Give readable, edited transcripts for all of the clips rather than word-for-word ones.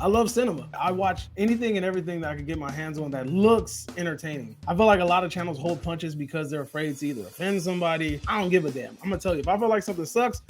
I love cinema. I watch anything and everything that I can get my hands on that looks entertaining. I feel like a lot of channels hold punches because they're afraid to either offend somebody. I don't give a damn. I'm gonna tell you, if I feel like something sucks,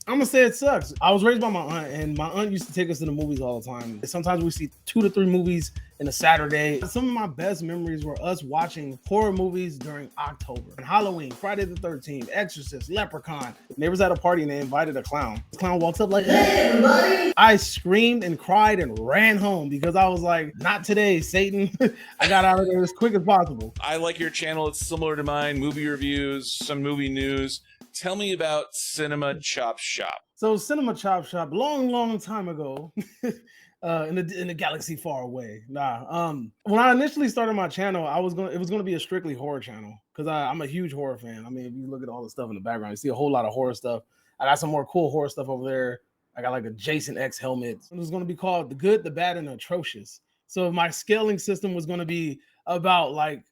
I'm gonna say it sucks. I was raised by my aunt, and my aunt used to take us to the movies all the time. Sometimes we see 2 to 3 movies in a Saturday. Some of my best memories were us watching horror movies during October. And Halloween, Friday the 13th, Exorcist, Leprechaun. Neighbors at a party and they invited a clown. The clown walks up like, "Hey, everybody!" I screamed and cried and ran home because I was like, "Not today, Satan." I got out of there as quick as possible. I like your channel. It's similar to mine. Movie reviews, some movie news. Tell me about Cinema Chop Shop. So Cinema Chop Shop, long time ago, in the galaxy far away. When I initially started my channel, it was gonna be a strictly horror channel because I'm a huge horror fan. I mean, if you look at all the stuff in the background, you see a whole lot of horror stuff. I got some more cool horror stuff over there. I got like a Jason X helmet. It was gonna be called The Good, the Bad, and Atrocious. So my scaling system was gonna be about like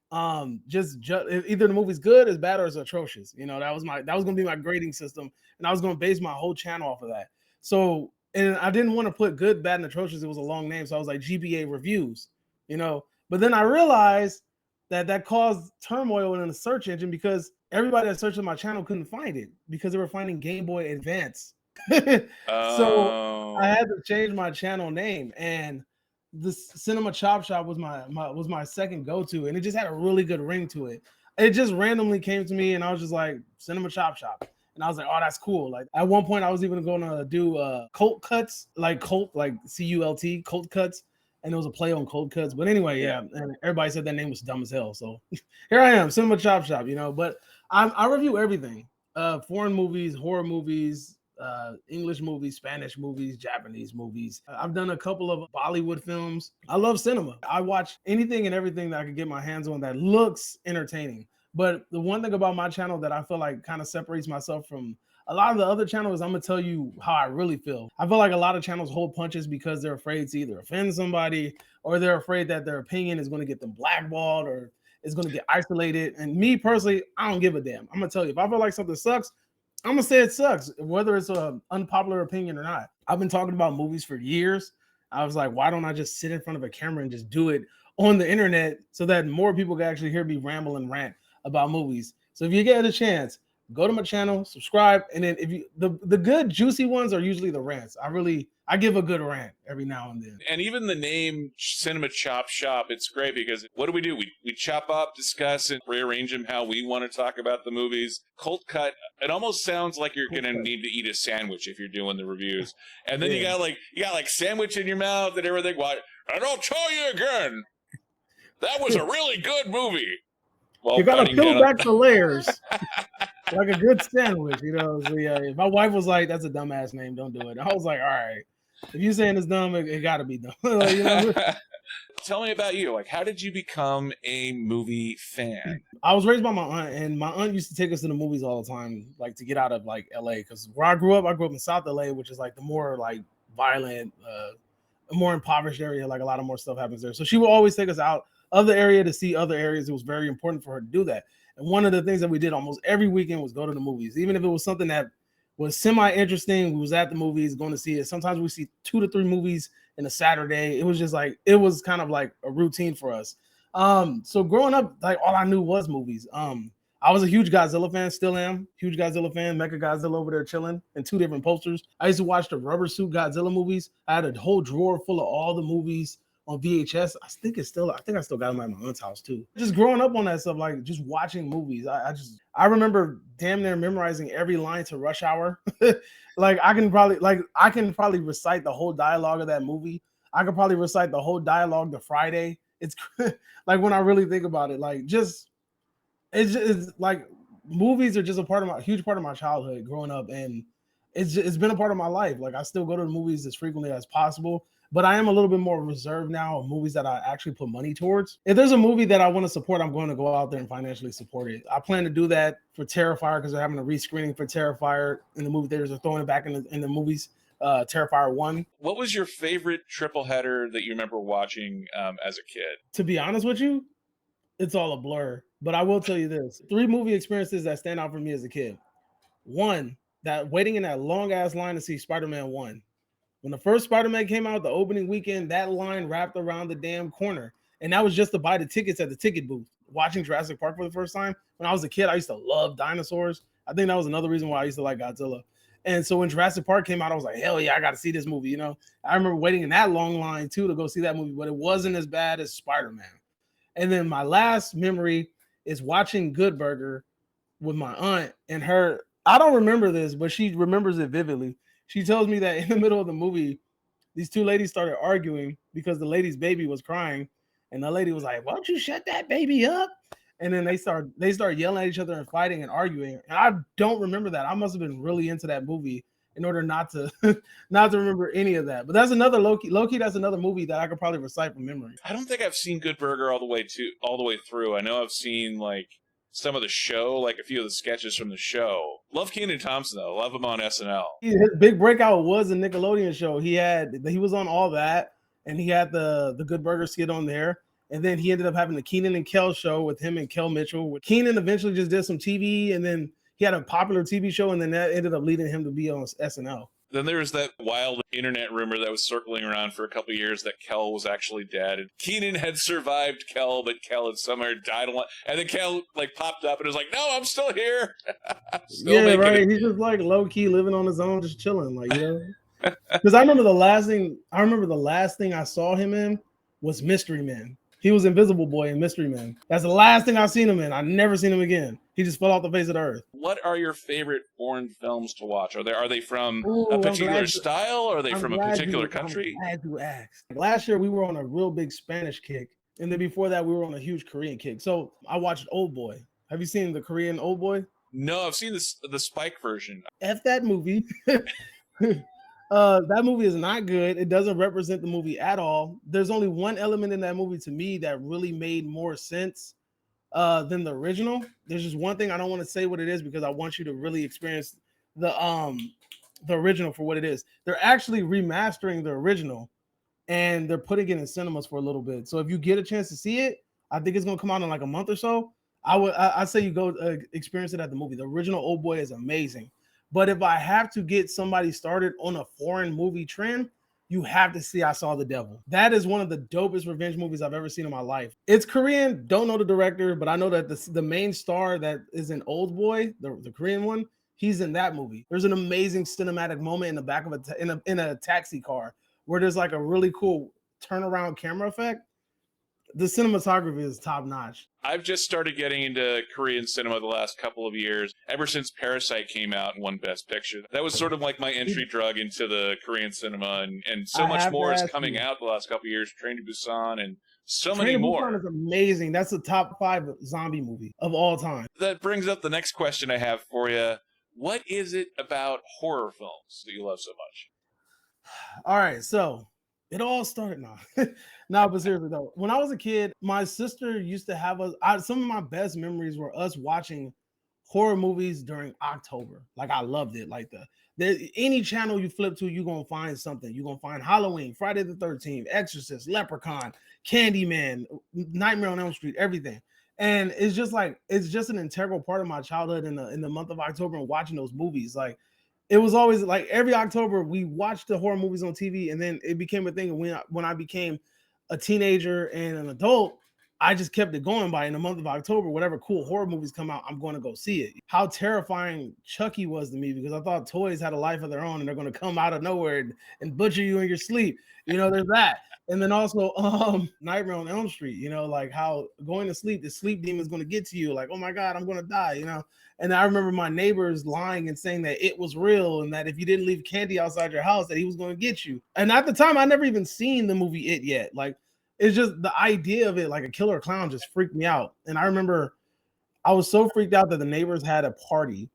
just either the movie's good, is bad, or it's atrocious. You know, that was gonna be my grading system, and I was gonna base my whole channel off of that. So, and I didn't want to put good, bad, and atrocious. It was a long name, so I was like GBA reviews, you know. But then I realized that caused turmoil in the search engine because everybody that searched on my channel couldn't find it because they were finding Game Boy Advance. So I had to change my channel name, and the Cinema Chop Shop was my second go-to, and it just had a really good ring to it. It just randomly came to me, and I was just like, Cinema Chop Shop. And I was like, oh, that's cool. Like at one point I was even going to do cult cuts, like cult, like CULT, cult cuts. And it was a play on cold cuts. But anyway, yeah. And everybody said that name was dumb as hell. So here I am, Cinema Chop Shop, you know. But I review everything. Foreign movies, horror movies, English movies, Spanish movies, Japanese movies. I've done a couple of Bollywood films. I love cinema. I watch anything and everything that I can get my hands on that looks entertaining. But the one thing about my channel that I feel like kind of separates myself from a lot of the other channels, I'm gonna tell you how I really feel. I feel like a lot of channels hold punches because they're afraid to either offend somebody or they're afraid that their opinion is going to get them blackballed or is going to get isolated. And me personally, I don't give a damn. I'm gonna tell you, if I feel like something sucks, I'm gonna say it sucks, whether it's an unpopular opinion or not. I've been talking about movies for years. I was like, why don't I just sit in front of a camera and just do it on the internet so that more people can actually hear me ramble and rant about movies? So if you get a chance, go to my channel, subscribe, and then if you the good juicy ones are usually the rants. I give a good rant every now and then. And even the name Cinema Chop Shop, it's great because what do? We chop up, discuss, and rearrange them how we want to talk about the movies. Cold cut, it almost sounds like you're gonna need to eat a sandwich if you're doing the reviews. And then you got like sandwich in your mouth and everything. Why? And I'll tell you again, that was a really good movie. Well, you gotta peel back the layers. Like a good sandwich, you know. So yeah, my wife was like, "That's a dumbass name. Don't do it." I was like, "All right, if you're saying it's dumb, it gotta be dumb." You know? Tell me about you. Like, how did you become a movie fan? I was raised by my aunt, and my aunt used to take us to the movies all the time, like to get out of like LA. Because where I grew up in South LA, which is like the more like violent, more impoverished area. Like a lot of more stuff happens there. So she would always take us out of the area to see other areas. It was very important for her to do that. And one of the things that we did almost every weekend was go to the movies. Even if it was something that was semi-interesting, we was at the movies going to see it. Sometimes we see 2 to 3 movies in a Saturday. It was just like, it was kind of like a routine for us. So growing up, like all I knew was movies. I was a huge Godzilla fan, still am. Huge Godzilla fan, Mecha Godzilla over there chilling in 2 different posters. I used to watch the Rubber Suit Godzilla movies. I had a whole drawer full of all the movies on VHS. I think I still got them at my aunt's house too. Just growing up on that stuff, like just watching movies. I remember damn near memorizing every line to Rush Hour. Like I can probably recite the whole dialogue of that movie. I could probably recite the whole dialogue to Friday. It's like when I really think about it, like it's like movies are just a huge part of my childhood growing up, and it's been a part of my life. Like I still go to the movies as frequently as possible. But I am a little bit more reserved now of movies that I actually put money towards. If there's a movie that I want to support, I'm going to go out there and financially support it. I plan to do that for Terrifier because they're having a rescreening for Terrifier in the movie theaters. They're throwing it back in the movies. Terrifier 1. What was your favorite triple header that you remember watching as a kid? To be honest with you, it's all a blur. But I will tell you this. 3 movie experiences that stand out for me as a kid. 1, that waiting in that long-ass line to see Spider-Man 1. When the first Spider-Man came out, the opening weekend, that line wrapped around the damn corner. And that was just to buy the tickets at the ticket booth. Watching Jurassic Park for the first time. When I was a kid, I used to love dinosaurs. I think that was another reason why I used to like Godzilla. And so when Jurassic Park came out, I was like, hell yeah, I got to see this movie. You know, I remember waiting in that long line too to go see that movie, but it wasn't as bad as Spider-Man. And then my last memory is watching Good Burger with my aunt and her. I don't remember this, but she remembers it vividly. She tells me that in the middle of the movie, these two ladies started arguing because the lady's baby was crying, and the lady was like, "Why don't you shut that baby up?" And then they start yelling at each other and fighting and arguing. And I don't remember that. I must have been really into that movie in order not to not to remember any of that. But that's another Loki. That's another movie that I could probably recite from memory. I don't think I've seen Good Burger all the way through. I know I've seen like some of the show, like a few of the sketches from the show. Love Kenan Thompson though. Love him on SNL. His big breakout was a Nickelodeon show. He was on all that, and he had the Good Burger skit on there. And then he ended up having the Kenan and Kel show with him and Kel Mitchell. Kenan eventually just did some TV, and then he had a popular TV show, and then that ended up leading him to be on SNL. Then there was that wild internet rumor that was circling around for a couple of years that Kel was actually dead. And Kenan had survived Kel, but Kel had somehow died. And then Kel like popped up and was like, "No, I'm still here." Yeah, right. He's just like low key living on his own, just chilling, like, you know. Because I remember the last thing I saw him in was Mystery Men. He was Invisible Boy in Mystery Men. That's the last thing I've seen him in. I've never seen him again. He just fell off the face of the earth. What are your favorite foreign films to watch? Are they from a particular style, or are they from a particular country? I'm glad you asked. Last year we were on a real big Spanish kick, and then before that we were on a huge Korean kick. So I watched Old Boy. Have you seen the Korean Old Boy? No, I've seen the Spike version. F that movie. That movie is not good. It doesn't represent the movie at all. There's only one element in that movie to me that really made more sense than the original. There's just one thing. I don't want to say what it is because I want you to really experience the original for what it is. They're actually remastering the original and they're putting it in cinemas for a little bit. So if you get a chance to see it, I think it's gonna come out in like a month or so. I'd say you go experience it at the movie. The original Old Boy is amazing. But if I have to get somebody started on a foreign movie trend, you have to see I Saw the Devil. That is one of the dopest revenge movies I've ever seen in my life. It's Korean. Don't know the director, but I know that the main star that is in Old Boy, the Korean one, he's in that movie. There's an amazing cinematic moment in the back of in a taxi car where there's like a really cool turnaround camera effect. The cinematography is top notch. I've just started getting into Korean cinema the last couple of years, ever since Parasite came out and won Best Picture. That was sort of like my entry drug into the Korean cinema, and so much more is coming out the last couple of years. Train to Busan and so many more. Train to Busan is amazing. That's the top 5 zombie movie of all time. That brings up the next question I have for you. What is it about horror films that you love so much? All right, so it all started now. No, but seriously though, when I was a kid, my sister used to have us. Some of my best memories were us watching horror movies during October. Like I loved it. Like any channel you flip to, you're gonna find something. You're gonna find Halloween, Friday the 13th, Exorcist, Leprechaun, Candyman, Nightmare on Elm Street, everything. And it's just an integral part of my childhood in the month of October and watching those movies. Like it was always like every October we watched the horror movies on TV, and then it became a thing when I became a teenager and an adult. I just kept it going by in the month of October. Whatever cool horror movies come out, I'm going to go see it. How terrifying Chucky was to me, because I thought toys had a life of their own and they're going to come out of nowhere and butcher you in your sleep. You know, there's that. And then also Nightmare on Elm Street, you know, like how going to sleep, the sleep demon is going to get to you. Like, oh my God, I'm going to die, you know. And I remember my neighbors lying and saying that it was real and that if you didn't leave candy outside your house, that he was going to get you. And at the time, I never even seen the movie It yet. Like, it's just the idea of it, like a killer clown, just freaked me out. And I remember I was so freaked out that the neighbors had a party.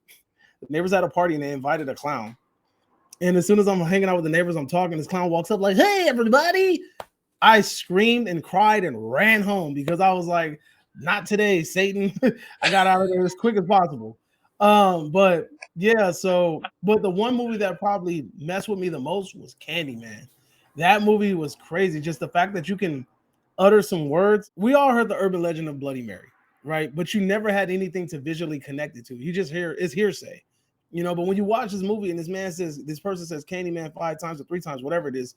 The neighbors had a party and they invited a clown. And as soon as I'm hanging out with the neighbors, I'm talking, this clown walks up like, "Hey, everybody." I screamed and cried and ran home because I was like, not today, Satan. I got out of there as quick as possible. But yeah, but the one movie that probably messed with me the most was Candyman. That movie was crazy. Just the fact that you can utter some words. We all heard the urban legend of Bloody Mary, right? But you never had anything to visually connect it to. You just hear it's hearsay. you know. But when you watch this movie and this person says Candyman 5 times or 3 times, whatever it is,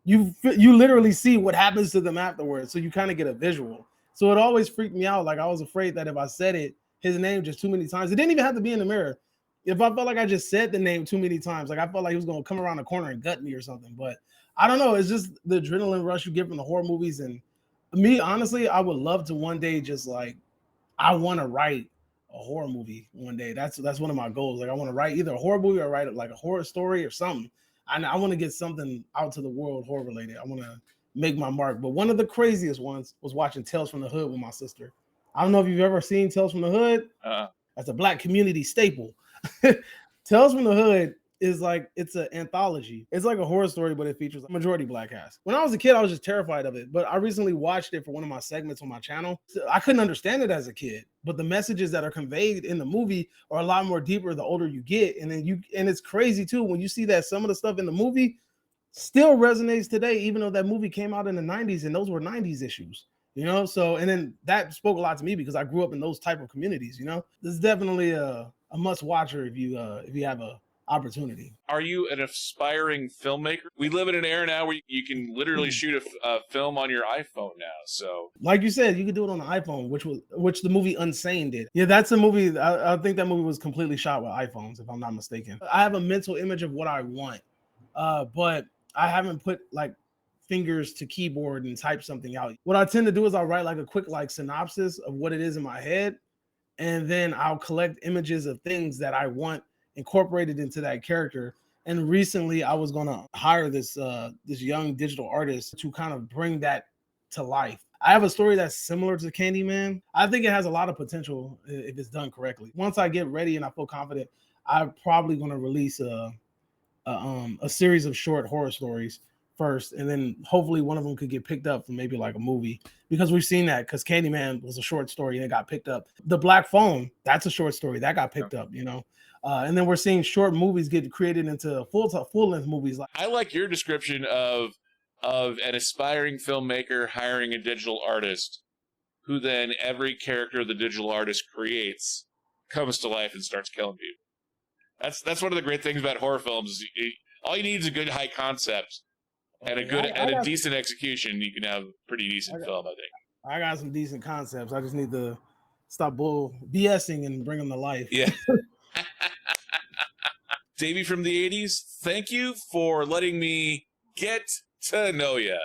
you literally see what happens to them afterwards. So you kind of get a visual. So it always freaked me out. Like I was afraid that if I said his name just too many times, it didn't even have to be in the mirror. If I felt like I just said the name too many times, like I felt like he was going to come around the corner and gut me or something. But I don't know. It's just the adrenaline rush you get from the horror movies. And me, honestly, I would love to one day just like, I want to write a horror movie one day. That's one of my goals. Like I want to write either a horror movie or write like a horror story or something. I want to get something out to the world horror related. I want to make my mark. But one of the craziest ones was watching Tales from the Hood with my sister. I don't know if you've ever seen Tales from the Hood. That's a Black community staple. Tales from the Hood is like, it's an anthology. It's like a horror story, but it features a majority Black cast. When I was a kid, I was just terrified of it. But I recently watched it for one of my segments on my channel. I couldn't understand it as a kid, but the messages that are conveyed in the movie are a lot more deeper the older you get. And it's crazy too when you see that some of the stuff in the movie still resonates today, even though that movie came out in the 90s and those were 90s issues. You know, so and then that spoke a lot to me because I grew up in those type of communities. You know, this is definitely a must watcher if you have a opportunity. Are you an aspiring filmmaker? We live in an era now where you can literally shoot a film on your iPhone now. So, like you said, you could do it on the iPhone, which the movie Unsane did. Yeah, that's a movie. I think that movie was completely shot with iPhones, if I'm not mistaken. I have a mental image of what I want, but I haven't put like fingers to keyboard and type something out. What I tend to do is I'll write like a quick like synopsis of what it is in my head, and then I'll collect images of things that I want incorporated into that character. And recently I was going to hire this young digital artist to kind of bring that to life. I have a story that's similar to Candyman. I think it has a lot of potential if it's done correctly. Once I get ready and I feel confident, I'm probably going to release a series of short horror stories first, and then hopefully one of them could get picked up for maybe like a movie, because we've seen that, because Candyman was a short story and it got picked up. The Black Phone, that's a short story that got picked up, you know. And then we're seeing short movies get created into full-length movies. I like your description of an aspiring filmmaker hiring a digital artist, who then every character the digital artist creates comes to life and starts killing people. That's one of the great things about horror films. All you need is a good high concept and a decent execution. You can have a pretty decent film, I think. I got some decent concepts. I just need to stop BSing and bring them to life. Yeah. Davey from the 80s, thank you for letting me get to know you.